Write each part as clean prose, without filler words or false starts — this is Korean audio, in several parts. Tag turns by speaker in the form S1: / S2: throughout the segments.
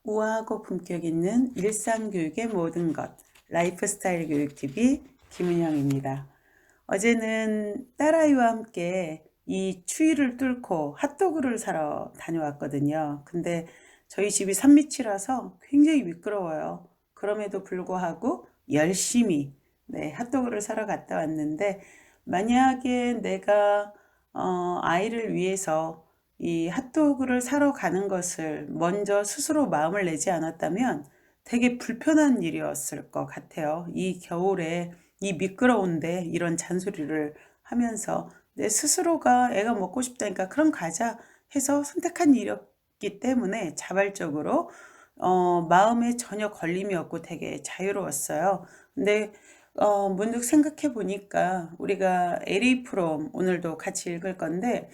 S1: 우아하고 품격 있는 일상교육의 모든 것, 라이프스타일 교육TV 김은영입니다. 어제는 딸아이와 함께 이 추위를 뚫고 핫도그를 사러 다녀왔거든요. 근데 저희 집이 산밑이라서 굉장히 미끄러워요. 그럼에도 불구하고 열심히 핫도그를 사러 갔다 왔는데, 만약에 내가 아이를 위해서 이 핫도그를 사러 가는 것을 먼저 스스로 마음을 내지 않았다면 되게 불편한 일이었을 것 같아요. 이 겨울에 이 미끄러운데 이런 잔소리를 하면서 내 스스로가 애가 먹고 싶다니까 그럼 가자 해서 선택한 일이었기 때문에 자발적으로 마음에 전혀 걸림이 없고 되게 자유로웠어요. 근데 문득 생각해 보니까 우리가 에리 프롬 오늘도 같이 읽을 건데,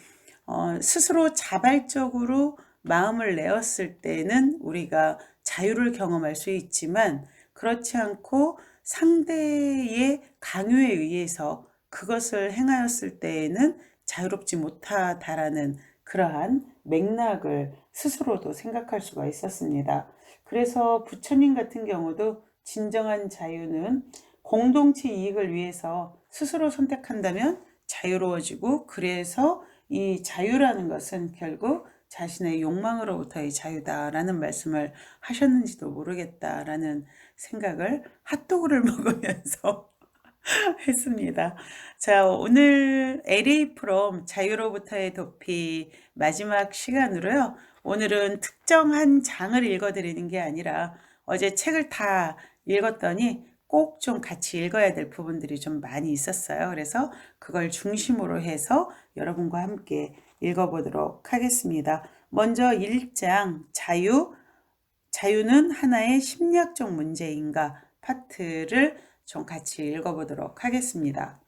S1: 스스로 자발적으로 마음을 내었을 때는 우리가 자유를 경험할 수 있지만, 그렇지 않고 상대의 강요에 의해서 그것을 행하였을 때에는 자유롭지 못하다라는 그러한 맥락을 스스로도 생각할 수가 있었습니다. 그래서 부처님 같은 경우도 진정한 자유는 공동체 이익을 위해서 스스로 선택한다면 자유로워지고, 그래서 이 자유라는 것은 결국 자신의 욕망으로부터의 자유다라는 말씀을 하셨는지도 모르겠다라는 생각을 핫도그를 먹으면서 했습니다. 자, 오늘 LA 프롬 자유로부터의 도피 마지막 시간으로요. 오늘은 특정한 장을 읽어드리는 게 아니라 어제 책을 다 읽었더니 꼭 좀 같이 읽어야 될 부분들이 좀 많이 있었어요. 그래서 그걸 중심으로 해서 여러분과 함께 읽어보도록 하겠습니다. 먼저 1장 자유는 하나의 심리학적 문제인가 파트를 좀 같이 읽어보도록 하겠습니다.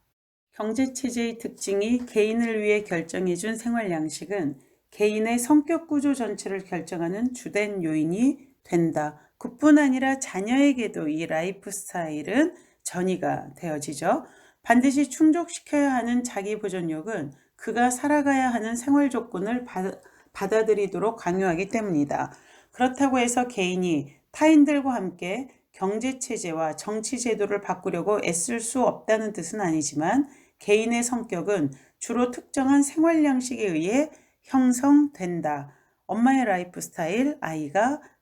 S1: 경제체제의 특징이 개인을 위해 결정해준 생활 양식은 개인의 성격 구조 전체를 결정하는 주된 요인이 된다. 그뿐 아니라 자녀에게도 이 라이프 스타일은 전이가 되어지죠. 반드시 충족시켜야 하는 자기 보존욕은 그가 살아가야 하는 생활 조건을 받아들이도록 강요하기 때문이다. 그렇다고 해서 개인이 타인들과 함께 경제체제와 정치제도를 바꾸려고 애쓸 수 없다는 뜻은 아니지만, 개인의 성격은 주로 특정한 생활 양식에 의해 형성된다. 엄마의 라이프 스타일,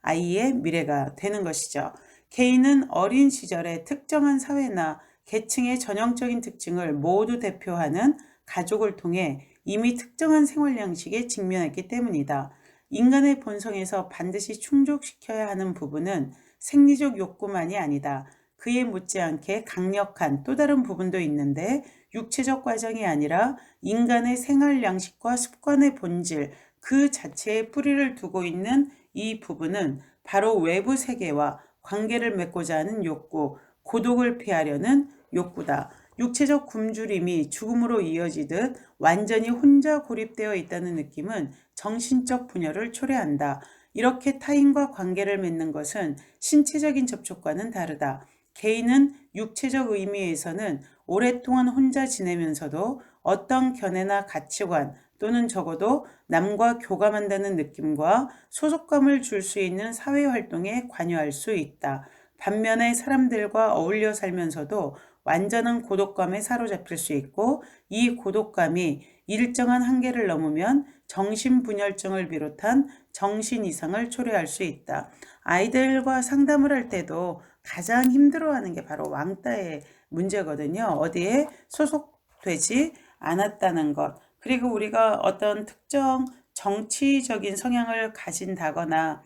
S1: 아이의 미래가 되는 것이죠. 개인은 어린 시절에 특정한 사회나 계층의 전형적인 특징을 모두 대표하는 가족을 통해 이미 특정한 생활 양식에 직면했기 때문이다. 인간의 본성에서 반드시 충족시켜야 하는 부분은 생리적 욕구만이 아니다. 그에 못지않게 강력한 또 다른 부분도 있는데, 육체적 과정이 아니라 인간의 생활 양식과 습관의 본질 그 자체에 뿌리를 두고 있는 이 부분은 바로 외부 세계와 관계를 맺고자 하는 욕구, 고독을 피하려는 욕구다. 육체적 굶주림이 죽음으로 이어지듯 완전히 혼자 고립되어 있다는 느낌은 정신적 분열을 초래한다. 이렇게 타인과 관계를 맺는 것은 신체적인 접촉과는 다르다. 개인은 육체적 의미에서는 오랫동안 혼자 지내면서도 어떤 견해나 가치관 또는 적어도 남과 교감한다는 느낌과 소속감을 줄 수 있는 사회활동에 관여할 수 있다. 반면에 사람들과 어울려 살면서도 완전한 고독감에 사로잡힐 수 있고, 이 고독감이 일정한 한계를 넘으면 정신분열증을 비롯한 정신 이상을 초래할 수 있다. 아이들과 상담을 할 때도 가장 힘들어하는 게 바로 왕따의 문제거든요. 어디에 소속되지 않았다는 것. 그리고 우리가 어떤 특정 정치적인 성향을 가진다거나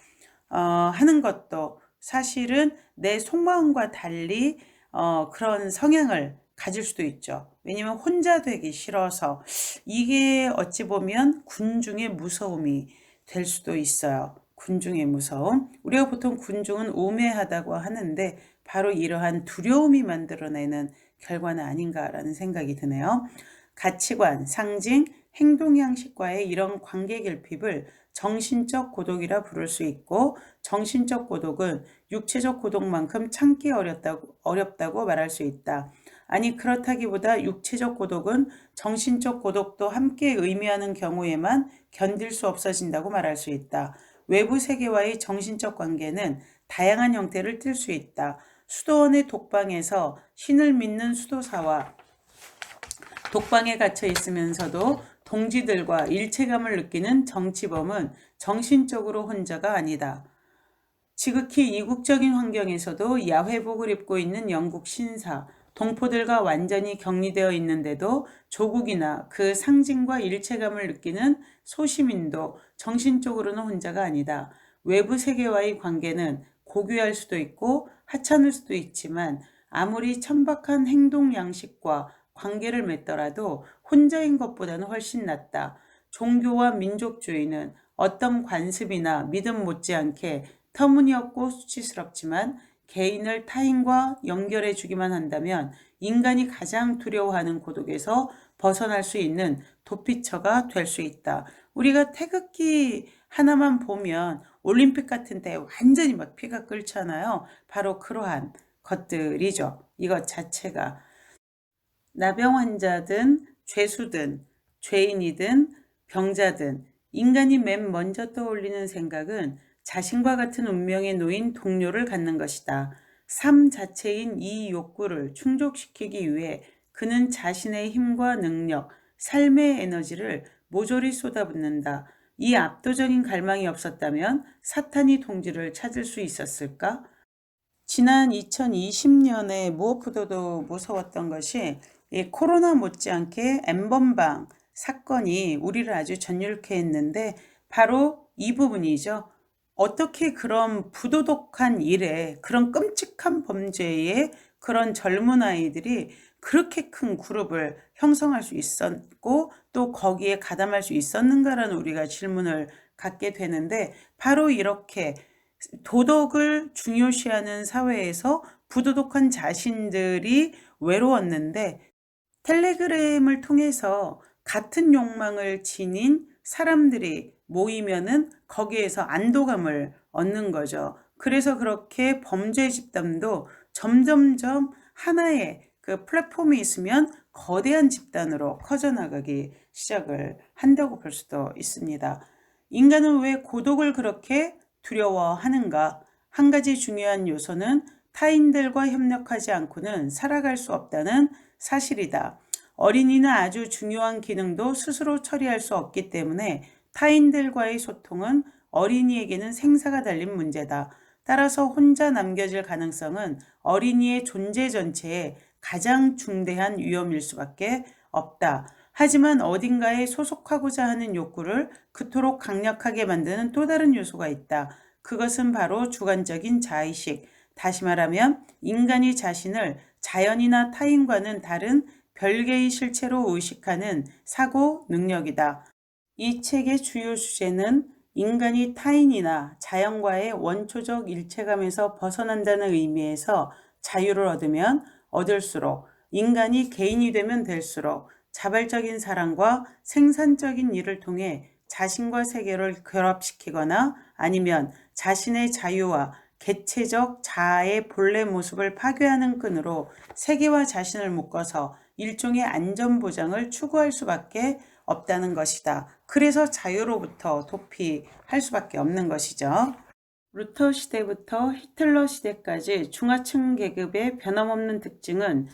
S1: 하는 것도 사실은 내 속마음과 달리 그런 성향을 가질 수도 있죠. 왜냐면 혼자 되기 싫어서. 이게 어찌 보면 군중의 무서움이 될 수도 있어요. 군중의 무서움. 우리가 보통 군중은 우매하다고 하는데 바로 이러한 두려움이 만들어내는 결과는 아닌가라는 생각이 드네요. 가치관, 상징, 행동 양식과의 이런 관계 결핍을 정신적 고독이라 부를 수 있고, 정신적 고독은 육체적 고독만큼 참기 어렵다고 말할 수 있다. 아니, 그렇다기보다 육체적 고독은 정신적 고독도 함께 의미하는 경우에만 견딜 수 없어진다고 말할 수 있다. 외부 세계와의 정신적 관계는 다양한 형태를 띨 수 있다. 수도원의 독방에서 신을 믿는 수도사와 독방에 갇혀 있으면서도 동지들과 일체감을 느끼는 정치범은 정신적으로 혼자가 아니다. 지극히 이국적인 환경에서도 야회복을 입고 있는 영국 신사, 동포들과 완전히 격리되어 있는데도 조국이나 그 상징과 일체감을 느끼는 소시민도 정신적으로는 혼자가 아니다. 외부 세계와의 관계는 고귀할 수도 있고 하찮을 수도 있지만 아무리 천박한 행동 양식과 관계를 맺더라도 혼자인 것보다는 훨씬 낫다. 종교와 민족주의는 어떤 관습이나 믿음 못지않게 터무니없고 수치스럽지만 개인을 타인과 연결해 주기만 한다면 인간이 가장 두려워하는 고독에서 벗어날 수 있는 도피처가 될 수 있다. 우리가 태극기 하나만 보면 올림픽 같은 데 완전히 막 피가 끓잖아요. 바로 그러한 것들이죠. 이것 자체가. 나병 환자든 죄수든 죄인이든 병자든 인간이 맨 먼저 떠올리는 생각은 자신과 같은 운명에 놓인 동료를 갖는 것이다. 삶 자체인 이 욕구를 충족시키기 위해 그는 자신의 힘과 능력, 삶의 에너지를 모조리 쏟아붓는다. 이 압도적인 갈망이 없었다면 사탄이 동지를 찾을 수 있었을까? 지난 2020년에 무엇보다도 무서웠던 것이 이 코로나 못지않게 N번방 사건이 우리를 아주 전율케 했는데 바로 이 부분이죠. 어떻게 그런 부도덕한 일에, 그런 끔찍한 범죄에 그런 젊은 아이들이 그렇게 큰 그룹을 형성할 수 있었고 또 거기에 가담할 수 있었는가라는 우리가 질문을 갖게 되는데 바로 이렇게 도덕을 중요시하는 사회에서 부도덕한 자신들이 외로웠는데 텔레그램을 통해서 같은 욕망을 지닌 사람들이 모이면은 거기에서 안도감을 얻는 거죠. 그래서 그렇게 범죄 집단도 점점점 하나의 그 플랫폼이 있으면 거대한 집단으로 커져나가기 시작을 한다고 볼 수도 있습니다. 인간은 왜 고독을 그렇게 두려워하는가? 한 가지 중요한 요소는 타인들과 협력하지 않고는 살아갈 수 없다는 사실이다. 어린이는 아주 중요한 기능도 스스로 처리할 수 없기 때문에 타인들과의 소통은 어린이에게는 생사가 달린 문제다. 따라서 혼자 남겨질 가능성은 어린이의 존재 전체에 가장 중대한 위험일 수밖에 없다. 하지만 어딘가에 소속하고자 하는 욕구를 그토록 강력하게 만드는 또 다른 요소가 있다. 그것은 바로 주관적인 자의식. 다시 말하면 인간이 자신을 자연이나 타인과는 다른 별개의 실체로 의식하는 사고 능력이다. 이 책의 주요 주제는 인간이 타인이나 자연과의 원초적 일체감에서 벗어난다는 의미에서 자유를 얻으면 얻을수록 인간이 개인이 되면 될수록 자발적인 사랑과 생산적인 일을 통해 자신과 세계를 결합시키거나 아니면 자신의 자유와 개체적 자아의 본래 모습을 파괴하는 끈으로 세계와 자신을 묶어서 일종의 안전보장을 추구할 수밖에 없다는 것이다. 그래서 자유로부터 도피할 수밖에 없는 것이죠. 루터 시대부터 히틀러 시대까지 중하층 계급의 변함없는 특징은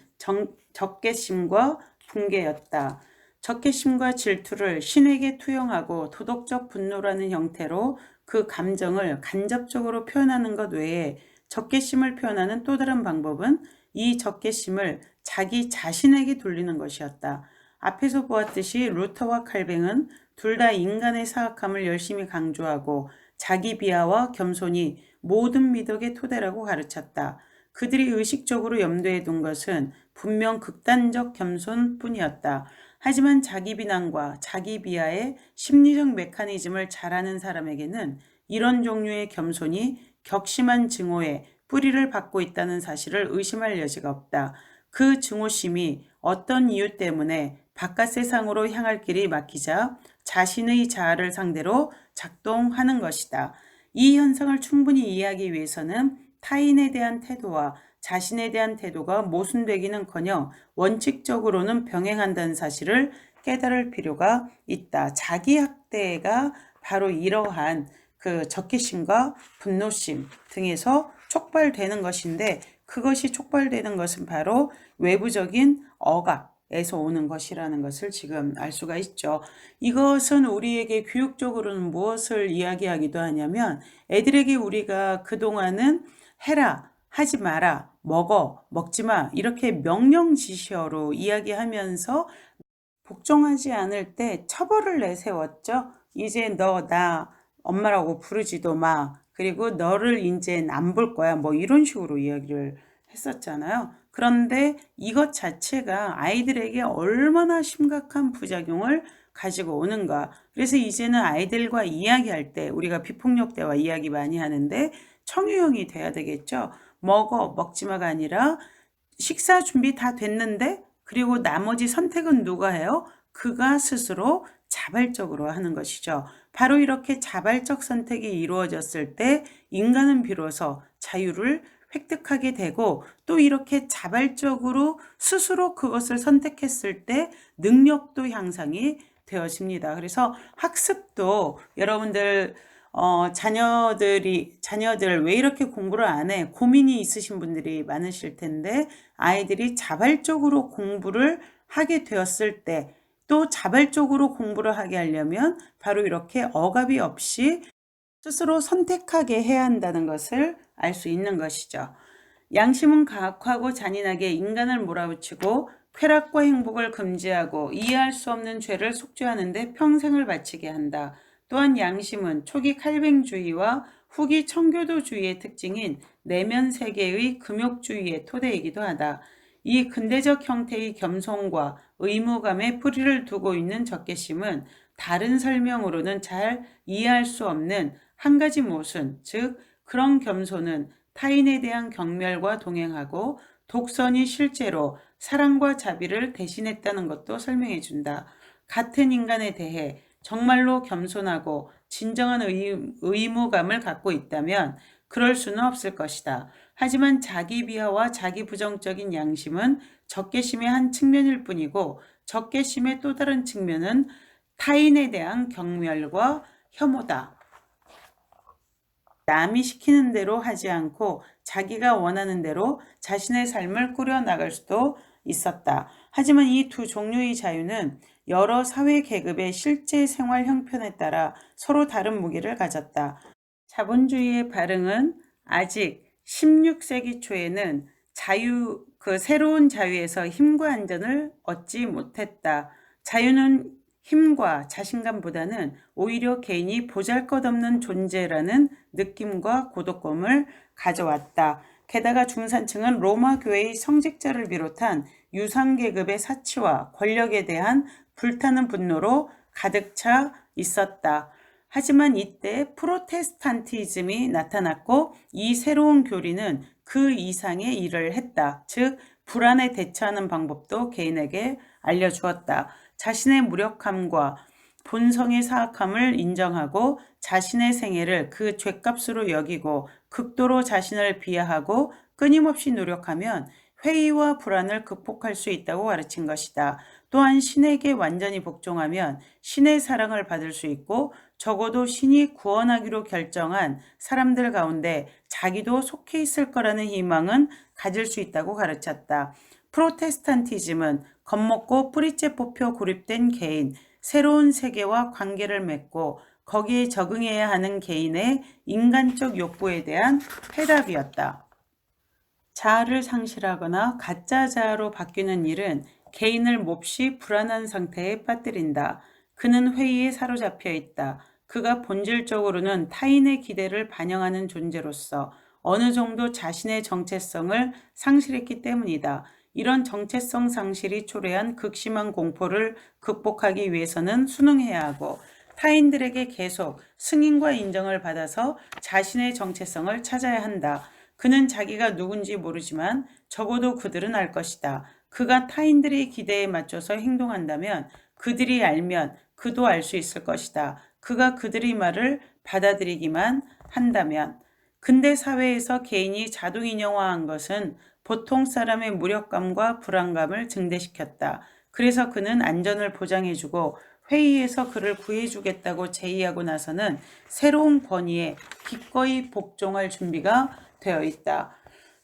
S1: 적개심과 붕괴였다. 적개심과 질투를 신에게 투영하고 도덕적 분노라는 형태로 그 감정을 간접적으로 표현하는 것 외에 적개심을 표현하는 또 다른 방법은 이 적개심을 자기 자신에게 돌리는 것이었다. 앞에서 보았듯이 루터와 칼뱅은 둘 다 인간의 사악함을 열심히 강조하고 자기 비하와 겸손이 모든 미덕의 토대라고 가르쳤다. 그들이 의식적으로 염두에 둔 것은 분명 극단적 겸손뿐이었다. 하지만 자기 비난과 자기 비하의 심리적 메커니즘을 잘 아는 사람에게는 이런 종류의 겸손이 격심한 증오에 뿌리를 받고 있다는 사실을 의심할 여지가 없다. 그 증오심이 어떤 이유 때문에 바깥 세상으로 향할 길이 막히자 자신의 자아를 상대로 작동하는 것이다. 이 현상을 충분히 이해하기 위해서는 타인에 대한 태도와 자신에 대한 태도가 모순되기는커녕 원칙적으로는 병행한다는 사실을 깨달을 필요가 있다. 자기 학대가 바로 이러한 그 적개심과 분노심 등에서 촉발되는 것인데, 그것이 촉발되는 것은 바로 외부적인 억압에서 오는 것이라는 것을 지금 알 수가 있죠. 이것은 우리에게 교육적으로는 무엇을 이야기하기도 하냐면, 애들에게 우리가 그동안은 해라, 하지 마라, 먹어, 먹지 마, 이렇게 명령지시어로 이야기하면서 복종하지 않을 때 처벌을 내세웠죠. 이제 너 나 엄마라고 부르지도 마. 그리고 너를 이제 안 볼 거야. 뭐 이런 식으로 이야기를 했었잖아요. 그런데 이것 자체가 아이들에게 얼마나 심각한 부작용을 가지고 오는가. 그래서 이제는 아이들과 이야기할 때, 우리가 비폭력 대화 이야기 많이 하는데 청유형이 돼야 되겠죠. 먹어, 먹지 마가 아니라 식사 준비 다 됐는데, 그리고 나머지 선택은 누가 해요? 그가 스스로 자발적으로 하는 것이죠. 바로 이렇게 자발적 선택이 이루어졌을 때 인간은 비로소 자유를 획득하게 되고, 또 이렇게 자발적으로 스스로 그것을 선택했을 때 능력도 향상이 되어집니다. 그래서 학습도 여러분들 자녀들 왜 이렇게 공부를 안 해? 고민이 있으신 분들이 많으실 텐데, 아이들이 자발적으로 공부를 하게 되었을 때, 또 자발적으로 공부를 하게 하려면 바로 이렇게 억압이 없이 스스로 선택하게 해야 한다는 것을 알 수 있는 것이죠. 양심은 가혹하고 잔인하게 인간을 몰아붙이고 쾌락과 행복을 금지하고 이해할 수 없는 죄를 속죄하는데 평생을 바치게 한다. 또한 양심은 초기 칼뱅주의와 후기 청교도주의의 특징인 내면 세계의 금욕주의의 토대이기도 하다. 이 근대적 형태의 겸손과 의무감에 뿌리를 두고 있는 적개심은 다른 설명으로는 잘 이해할 수 없는 한 가지 모순, 즉 그런 겸손은 타인에 대한 경멸과 동행하고 독선이 실제로 사랑과 자비를 대신했다는 것도 설명해 준다. 같은 인간에 대해 정말로 겸손하고 진정한 의무감을 갖고 있다면 그럴 수는 없을 것이다. 하지만 자기 비하와 자기 부정적인 양심은 적개심의 한 측면일 뿐이고, 적개심의 또 다른 측면은 타인에 대한 경멸과 혐오다. 남이 시키는 대로 하지 않고 자기가 원하는 대로 자신의 삶을 꾸려나갈 수도 있었다. 하지만 이 두 종류의 자유는 여러 사회 계급의 실제 생활 형편에 따라 서로 다른 무게를 가졌다. 자본주의의 발흥은 아직 16세기 초에는 새로운 자유에서 힘과 안전을 얻지 못했다. 자유는 힘과 자신감보다는 오히려 개인이 보잘것없는 존재라는 느낌과 고독감을 가져왔다. 게다가 중산층은 로마 교회의 성직자를 비롯한 유상계급의 사치와 권력에 대한 불타는 분노로 가득 차 있었다. 하지만 이때 프로테스탄티즘이 나타났고, 이 새로운 교리는 그 이상의 일을 했다. 즉 불안에 대처하는 방법도 개인에게 알려주었다. 자신의 무력함과 본성의 사악함을 인정하고 자신의 생애를 그 죗값으로 여기고 극도로 자신을 비하하고 끊임없이 노력하면 회의와 불안을 극복할 수 있다고 가르친 것이다. 또한 신에게 완전히 복종하면 신의 사랑을 받을 수 있고, 적어도 신이 구원하기로 결정한 사람들 가운데 자기도 속해 있을 거라는 희망은 가질 수 있다고 가르쳤다. 프로테스탄티즘은 겁먹고 뿌리째 뽑혀 고립된 개인, 새로운 세계와 관계를 맺고 거기에 적응해야 하는 개인의 인간적 욕구에 대한 해답이었다. 자아를 상실하거나 가짜 자아로 바뀌는 일은 개인을 몹시 불안한 상태에 빠뜨린다. 그는 회의에 사로잡혀 있다. 그가 본질적으로는 타인의 기대를 반영하는 존재로서 어느 정도 자신의 정체성을 상실했기 때문이다. 이런 정체성 상실이 초래한 극심한 공포를 극복하기 위해서는 순응해야 하고, 타인들에게 계속 승인과 인정을 받아서 자신의 정체성을 찾아야 한다. 그는 자기가 누군지 모르지만 적어도 그들은 알 것이다. 그가 타인들의 기대에 맞춰서 행동한다면 그들이 알면 그도 알 수 있을 것이다. 그가 그들의 말을 받아들이기만 한다면. 근대 사회에서 개인이 자동인형화한 것은 보통 사람의 무력감과 불안감을 증대시켰다. 그래서 그는 안전을 보장해주고 회의에서 그를 구해주겠다고 제의하고 나서는 새로운 권위에 기꺼이 복종할 준비가 되어 있다.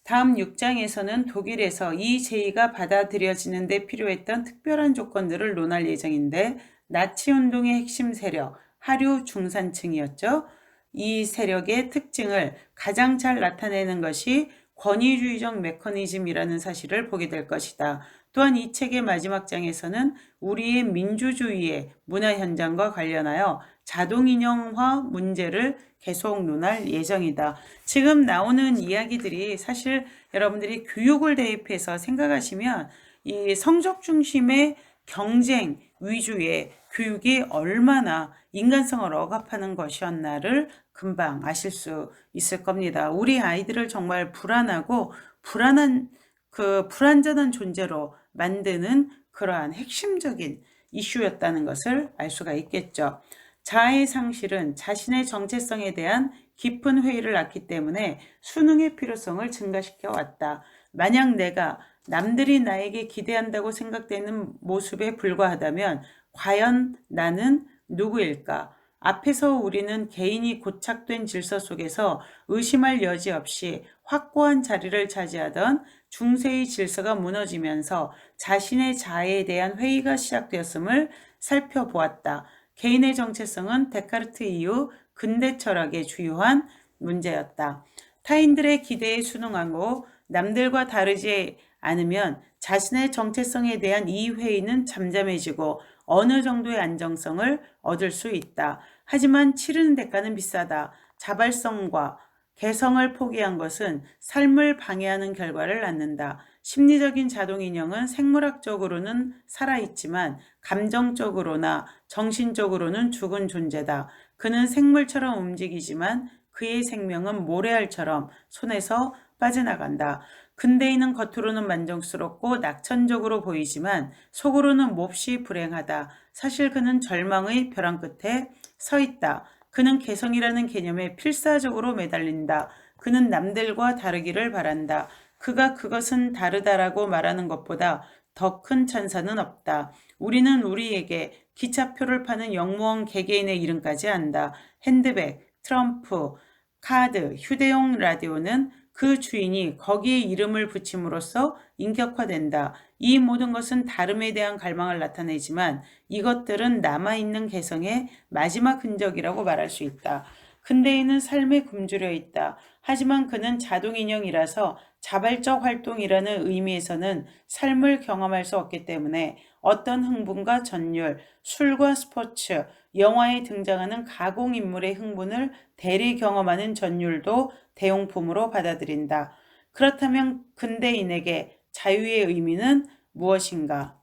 S1: 다음 6장에서는 독일에서 이 제의가 받아들여지는 데 필요했던 특별한 조건들을 논할 예정인데, 나치 운동의 핵심 세력, 하류 중산층이었죠. 이 세력의 특징을 가장 잘 나타내는 것이 권위주의적 메커니즘이라는 사실을 보게 될 것이다. 또한 이 책의 마지막 장에서는 우리의 민주주의의 문화 현장과 관련하여 자동인형화 문제를 계속 논할 예정이다. 지금 나오는 이야기들이 사실 여러분들이 교육을 대입해서 생각하시면 이 성적 중심의 경쟁 위주의 교육이 얼마나 인간성을 억압하는 것이었나를 금방 아실 수 있을 겁니다. 우리 아이들을 정말 불안하고 불완전한 존재로 만드는 그러한 핵심적인 이슈였다는 것을 알 수가 있겠죠. 자아의 상실은 자신의 정체성에 대한 깊은 회의를 낳기 때문에 수능의 필요성을 증가시켜 왔다. 만약 내가 남들이 나에게 기대한다고 생각되는 모습에 불과하다면 과연 나는 누구일까? 앞에서 우리는 개인이 고착된 질서 속에서 의심할 여지 없이 확고한 자리를 차지하던 중세의 질서가 무너지면서 자신의 자아에 대한 회의가 시작되었음을 살펴보았다. 개인의 정체성은 데카르트 이후 근대 철학의 주요한 문제였다. 타인들의 기대에 순응하고 남들과 다르지 않으면 자신의 정체성에 대한 이 회의는 잠잠해지고 어느 정도의 안정성을 얻을 수 있다. 하지만 치르는 대가는 비싸다. 자발성과 개성을 포기한 것은 삶을 방해하는 결과를 낳는다. 심리적인 자동인형은 생물학적으로는 살아있지만 감정적으로나 정신적으로는 죽은 존재다. 그는 생물처럼 움직이지만 그의 생명은 모래알처럼 손에서 빠져나간다. 근대인은 겉으로는 만족스럽고 낙천적으로 보이지만 속으로는 몹시 불행하다. 사실 그는 절망의 벼랑 끝에 서 있다. 그는 개성이라는 개념에 필사적으로 매달린다. 그는 남들과 다르기를 바란다. 그가 그것은 다르다라고 말하는 것보다 더 큰 찬사는 없다. 우리는 우리에게 기차표를 파는 영무원 개개인의 이름까지 안다. 핸드백, 트럼프, 카드, 휴대용 라디오는 그 주인이 거기에 이름을 붙임으로써 인격화된다. 이 모든 것은 다름에 대한 갈망을 나타내지만 이것들은 남아있는 개성의 마지막 흔적이라고 말할 수 있다. 근대인은 삶에 굶주려 있다. 하지만 그는 자동인형이라서 자발적 활동이라는 의미에서는 삶을 경험할 수 없기 때문에 어떤 흥분과 전율, 술과 스포츠, 영화에 등장하는 가공인물의 흥분을 대리 경험하는 전율도 대용품으로 받아들인다. 그렇다면 근대인에게 자유의 의미는 무엇인가?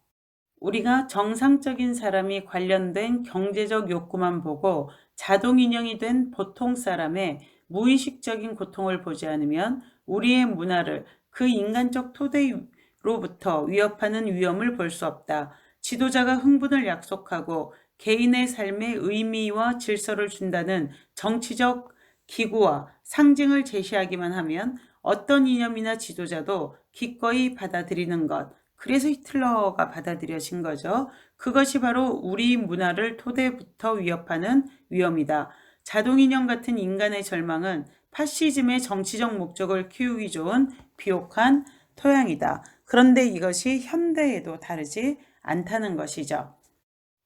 S1: 우리가 정상적인 사람이 관련된 경제적 욕구만 보고 자동인형이 된 보통 사람의 무의식적인 고통을 보지 않으면 우리의 문화를 그 인간적 토대로부터 위협하는 위험을 볼 수 없다. 지도자가 흥분을 약속하고 개인의 삶에 의미와 질서를 준다는 정치적 기구와 상징을 제시하기만 하면 어떤 이념이나 지도자도 기꺼이 받아들이는 것, 그래서 히틀러가 받아들여진 거죠. 그것이 바로 우리 문화를 토대부터 위협하는 위험이다. 자동인형 같은 인간의 절망은 파시즘의 정치적 목적을 키우기 좋은 비옥한 토양이다. 그런데 이것이 현대에도 다르지 않다는 것이죠.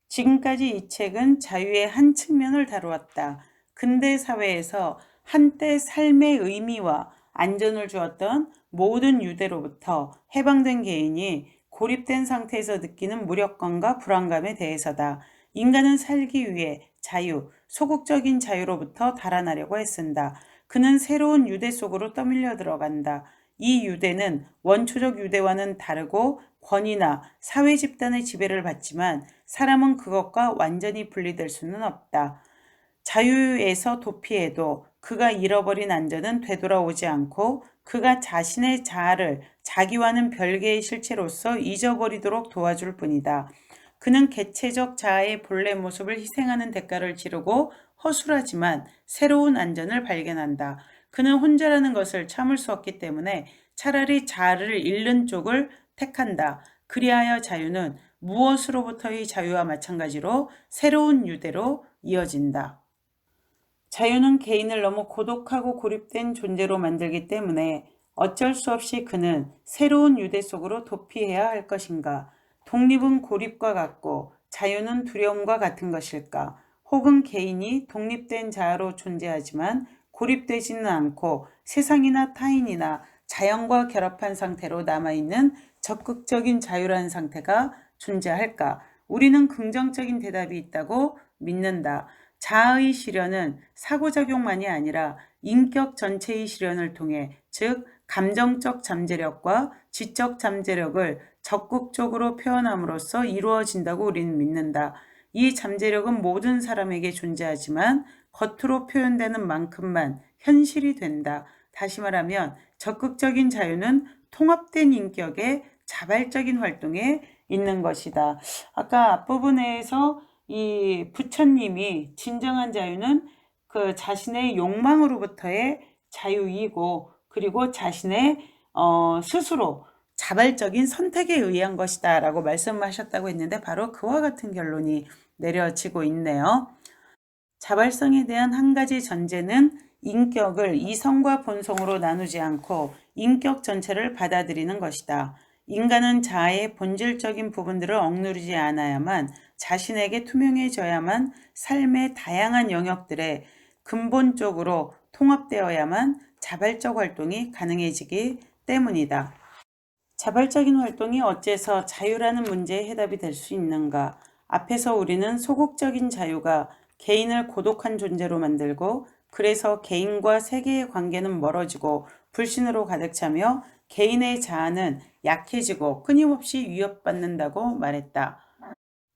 S1: 지금까지 이 책은 자유의 한 측면을 다루었다. 근대 사회에서 한때 삶의 의미와 안전을 주었던 모든 유대로부터 해방된 개인이 고립된 상태에서 느끼는 무력감과 불안감에 대해서다. 인간은 살기 위해 자유, 소극적인 자유로부터 달아나려고 애쓴다. 그는 새로운 유대 속으로 떠밀려 들어간다. 이 유대는 원초적 유대와는 다르고 권위나 사회 집단의 지배를 받지만 사람은 그것과 완전히 분리될 수는 없다. 자유에서 도피해도 그가 잃어버린 안전은 되돌아오지 않고 그가 자신의 자아를 자기와는 별개의 실체로서 잊어버리도록 도와줄 뿐이다. 그는 개체적 자아의 본래 모습을 희생하는 대가를 치르고 허술하지만 새로운 안전을 발견한다. 그는 혼자라는 것을 참을 수 없기 때문에 차라리 자아를 잃는 쪽을 택한다. 그리하여 자유는 무엇으로부터의 자유와 마찬가지로 새로운 유대로 이어진다. 자유는 개인을 너무 고독하고 고립된 존재로 만들기 때문에 어쩔 수 없이 그는 새로운 유대 속으로 도피해야 할 것인가? 독립은 고립과 같고 자유는 두려움과 같은 것일까? 혹은 개인이 독립된 자아로 존재하지만 고립되지는 않고 세상이나 타인이나 자연과 결합한 상태로 남아있는 적극적인 자유라는 상태가 존재할까? 우리는 긍정적인 대답이 있다고 믿는다. 자아의 실현은 상호작용만이 아니라 인격 전체의 실현을 통해, 즉 감정적 잠재력과 지적 잠재력을 적극적으로 표현함으로써 이루어진다고 우리는 믿는다. 이 잠재력은 모든 사람에게 존재하지만 겉으로 표현되는 만큼만 현실이 된다. 다시 말하면 적극적인 자유는 통합된 인격의 자발적인 활동에 있는 것이다. 아까 앞부분에서 이 부처님이 진정한 자유는 그 자신의 욕망으로부터의 자유이고, 그리고 자신의 스스로 자발적인 선택에 의한 것이다 라고 말씀하셨다고 했는데, 바로 그와 같은 결론이 내려지고 있네요. 자발성에 대한 한 가지 전제는 인격을 이성과 본성으로 나누지 않고 인격 전체를 받아들이는 것이다. 인간은 자아의 본질적인 부분들을 억누르지 않아야만, 자신에게 투명해져야만, 삶의 다양한 영역들에 근본적으로 통합되어야만 자발적 활동이 가능해지기 때문이다. 자발적인 활동이 어째서 자유라는 문제의 해답이 될 수 있는가? 앞에서 우리는 소극적인 자유가 개인을 고독한 존재로 만들고, 그래서 개인과 세계의 관계는 멀어지고 불신으로 가득 차며 개인의 자아는 약해지고 끊임없이 위협받는다고 말했다.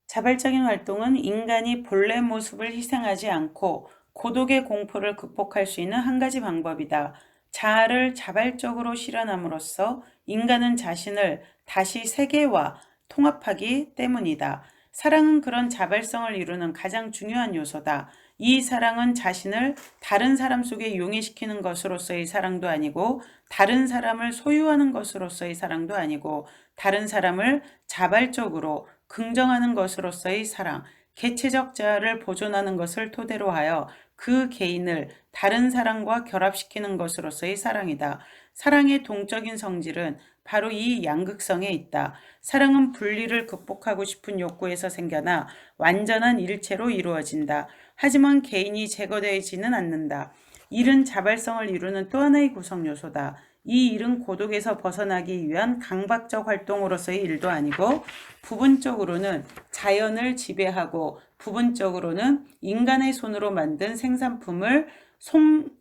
S1: 자발적인 활동은 인간이 본래 모습을 희생하지 않고 고독의 공포를 극복할 수 있는 한 가지 방법이다. 자아를 자발적으로 실현함으로써 인간은 자신을 다시 세계와 통합하기 때문이다. 사랑은 그런 자발성을 이루는 가장 중요한 요소다. 이 사랑은 자신을 다른 사람 속에 용해시키는 것으로서의 사랑도 아니고, 다른 사람을 소유하는 것으로서의 사랑도 아니고, 다른 사람을 자발적으로 긍정하는 것으로서의 사랑, 개체적 자아를 보존하는 것을 토대로 하여 그 개인을 다른 사람과 결합시키는 것으로서의 사랑이다. 사랑의 동적인 성질은 바로 이 양극성에 있다. 사랑은 분리를 극복하고 싶은 욕구에서 생겨나 완전한 일체로 이루어진다. 하지만 개인이 제거되지는 않는다. 일은 자발성을 이루는 또 하나의 구성 요소다. 이 일은 고독에서 벗어나기 위한 강박적 활동으로서의 일도 아니고, 부분적으로는 자연을 지배하고 부분적으로는 인간의 손으로 만든 생산품을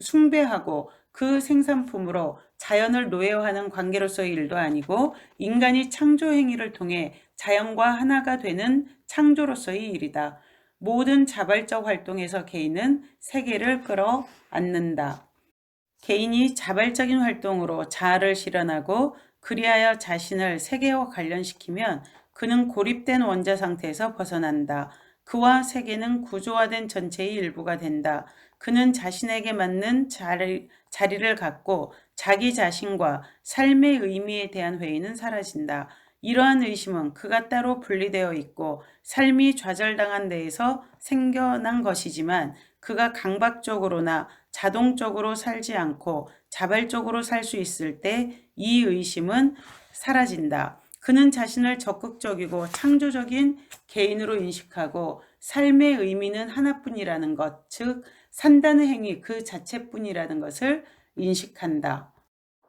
S1: 숭배하고 그 생산품으로 자연을 노예화하는 관계로서의 일도 아니고, 인간이 창조 행위를 통해 자연과 하나가 되는 창조로서의 일이다. 모든 자발적 활동에서 개인은 세계를 끌어안는다. 개인이 자발적인 활동으로 자아를 실현하고 그리하여 자신을 세계와 관련시키면 그는 고립된 원자 상태에서 벗어난다. 그와 세계는 구조화된 전체의 일부가 된다. 그는 자신에게 맞는 자리를 갖고 자기 자신과 삶의 의미에 대한 회의는 사라진다. 이러한 의심은 그가 따로 분리되어 있고 삶이 좌절당한 데에서 생겨난 것이지만, 그가 강박적으로나 자동적으로 살지 않고 자발적으로 살 수 있을 때 이 의심은 사라진다. 그는 자신을 적극적이고 창조적인 개인으로 인식하고 삶의 의미는 하나뿐이라는 것, 즉 산다는 행위 그 자체뿐이라는 것을 인식한다.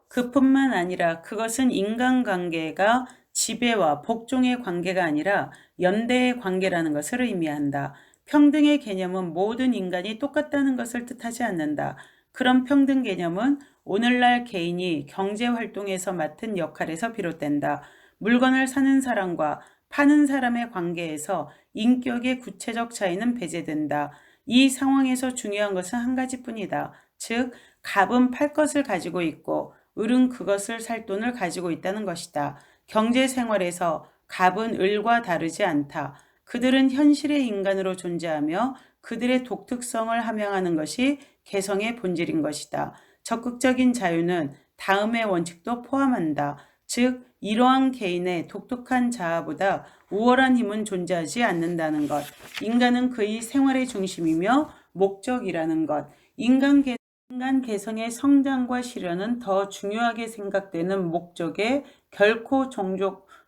S1: 그뿐만 아니라 그것은 인간관계가 지배와 복종의 관계가 아니라 연대의 관계라는 것을 의미한다. 평등의 개념은 모든 인간이 똑같다는 것을 뜻하지 않는다. 그런 평등 개념은 오늘날 개인이 경제활동에서 맡은 역할에서 비롯된다. 물건을 사는 사람과 파는 사람의 관계에서 인격의 구체적 차이는 배제된다. 이 상황에서 중요한 것은 한 가지뿐이다. 즉, 갑은 팔 것을 가지고 있고 을은 그것을 살 돈을 가지고 있다는 것이다. 경제 생활에서 갑은 을과 다르지 않다. 그들은 현실의 인간으로 존재하며 그들의 독특성을 함양하는 것이 개성의 본질인 것이다. 적극적인 자유는 다음의 원칙도 포함한다. 즉 이러한 개인의 독특한 자아보다 우월한 힘은 존재하지 않는다는 것, 인간은 그의 생활의 중심이며 목적이라는 것, 인간 개성의 성장과 실현은 더 중요하게 생각되는 목적에 결코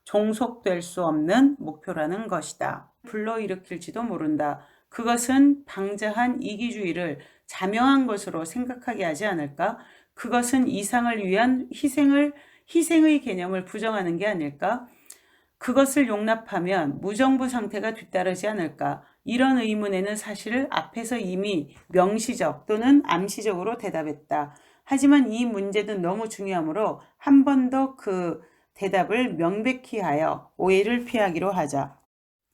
S1: 종속될 수 없는 목표라는 것이다. 불러일으킬지도 모른다. 그것은 방자한 이기주의를 자명한 것으로 생각하게 하지 않을까? 그것은 이상을 위한 희생의 개념을 부정하는 게 아닐까? 그것을 용납하면 무정부 상태가 뒤따르지 않을까? 이런 의문에는 사실 앞에서 이미 명시적 또는 암시적으로 대답했다. 하지만 이 문제는 너무 중요하므로 한 번 더 그 대답을 명백히 하여 오해를 피하기로 하자.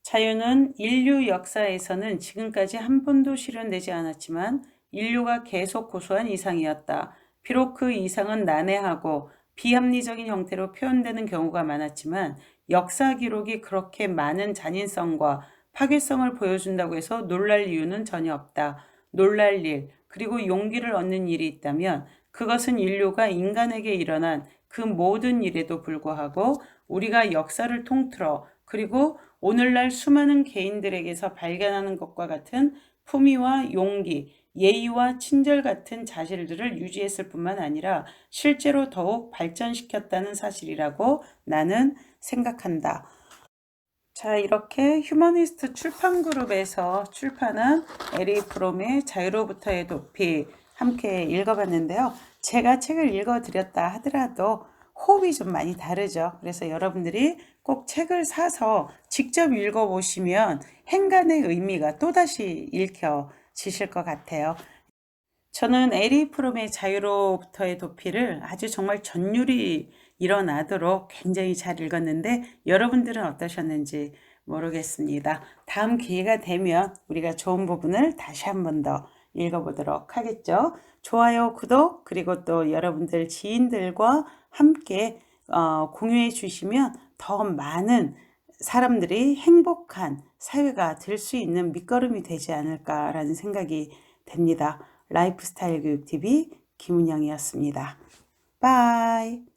S1: 자유는 인류 역사에서는 지금까지 한 번도 실현되지 않았지만 인류가 계속 고수한 이상이었다. 비록 그 이상은 난해하고 비합리적인 형태로 표현되는 경우가 많았지만 역사 기록이 그렇게 많은 잔인성과 파괴성을 보여준다고 해서 놀랄 이유는 전혀 없다. 놀랄 일, 그리고 용기를 얻는 일이 있다면 그것은 인류가 인간에게 일어난 그 모든 일에도 불구하고 우리가 역사를 통틀어 그리고 오늘날 수많은 개인들에게서 발견하는 것과 같은 품위와 용기, 예의와 친절 같은 자질들을 유지했을 뿐만 아니라 실제로 더욱 발전시켰다는 사실이라고 나는 생각한다. 자, 이렇게 휴머니스트 출판그룹에서 출판한 에리 프롬의 자유로부터의 도피 함께 읽어봤는데요. 제가 책을 읽어드렸다 하더라도 호흡이 좀 많이 다르죠. 그래서 여러분들이 꼭 책을 사서 직접 읽어보시면 행간의 의미가 또다시 읽혀지실 것 같아요. 저는 에리 프롬의 자유로부터의 도피를 아주 정말 전율이 일어나도록 굉장히 잘 읽었는데 여러분들은 어떠셨는지 모르겠습니다. 다음 기회가 되면 우리가 좋은 부분을 다시 한 번 더 읽어보도록 하겠죠. 좋아요, 구독, 그리고 또 여러분들 지인들과 함께 공유해 주시면 더 많은 사람들이 행복한 사회가 될 수 있는 밑거름이 되지 않을까라는 생각이 됩니다. 라이프스타일 교육TV 김은영이었습니다. 바이.